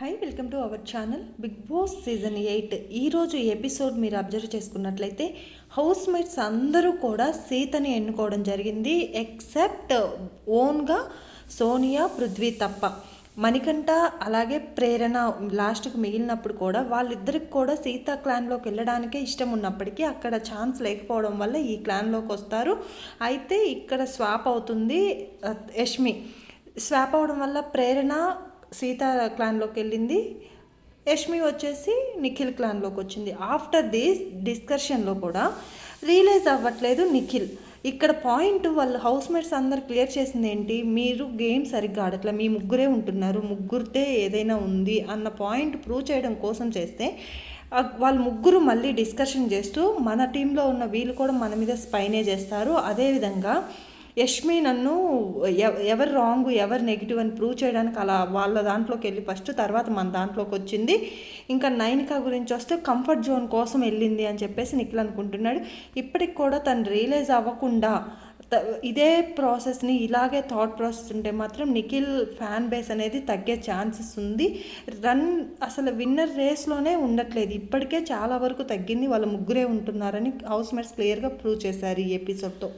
Hi, welcome to our channel Bigg Boss season 8. ఈరోజు episode మీరు observe చేసుకున్నట్లయితే house mates అందరూ కూడా సీతని ఎన్నుకోవడం జరిగింది. ఎక్సెప్ట్ ఓన్గా సోనియా, పృథ్వీ తప్ప. మణికంఠ అలాగే ప్రేరణ లాస్ట్కి మిగిలినప్పుడు కూడా వాళ్ళిద్దరికి కూడా సీత క్లాన్లోకి వెళ్ళడానికే ఇష్టం ఉన్నప్పటికీ అక్కడ ఛాన్స్ లేకపోవడం వల్ల ఈ క్లాన్లోకి వస్తారు. అయితే ఇక్కడ స్వాప్ అవుతుంది. యష్మి స్వాప్ అవడం వల్ల ప్రేరణ సీత క్లాన్లోకి వెళ్ళింది, యష్మి వచ్చేసి నిఖిల్ క్లాన్లోకి వచ్చింది. ఆఫ్టర్ దిస్ డిస్కషన్లో కూడా రియలైజ్ అవ్వట్లేదు నిఖిల్. ఇక్కడ పాయింట్ వాళ్ళు హౌస్ మేట్స్ అందరు క్లియర్ చేసింది ఏంటి, మీరు గేమ్ సరిగ్గా ఆడట్లే, మీ ముగ్గురే ఉంటున్నారు, ముగ్గురితే ఏదైనా ఉంది అన్న పాయింట్ ప్రూవ్ చేయడం కోసం చేస్తే వాళ్ళు ముగ్గురు మళ్ళీ డిస్కషన్ చేస్తూ మన టీంలో ఉన్న వీళ్ళు కూడా మన మీద స్పైనే చేస్తారు. అదేవిధంగా యష్మి నన్ను ఎవరు రాంగ్ ఎవరు నెగిటివ్ అని ప్రూవ్ చేయడానికి అలా వాళ్ళ దాంట్లోకి వెళ్ళి ఫస్ట్, తర్వాత మన దాంట్లోకి వచ్చింది. ఇంకా నైనిక గురించి వస్తే కంఫర్ట్ జోన్ కోసం వెళ్ళింది అని చెప్పేసి నిఖిల్ అనుకుంటున్నాడు. ఇప్పటికి కూడా తను రియలైజ్ అవ్వకుండా ఇదే ప్రాసెస్ని ఇలాగే థాట్ ప్రాసెస్ ఉంటే మాత్రం నిఖిల్ ఫ్యాన్ బేస్ అనేది తగ్గే ఛాన్సెస్ ఉంది. అసలు విన్నర్ రేస్లోనే ఉండట్లేదు, ఇప్పటికే చాలా వరకు తగ్గింది. వాళ్ళ ముగ్గురే ఉంటున్నారని హౌస్ మేట్స్ క్లియర్గా ప్రూవ్ చేశారు ఈ ఎపిసోడ్తో.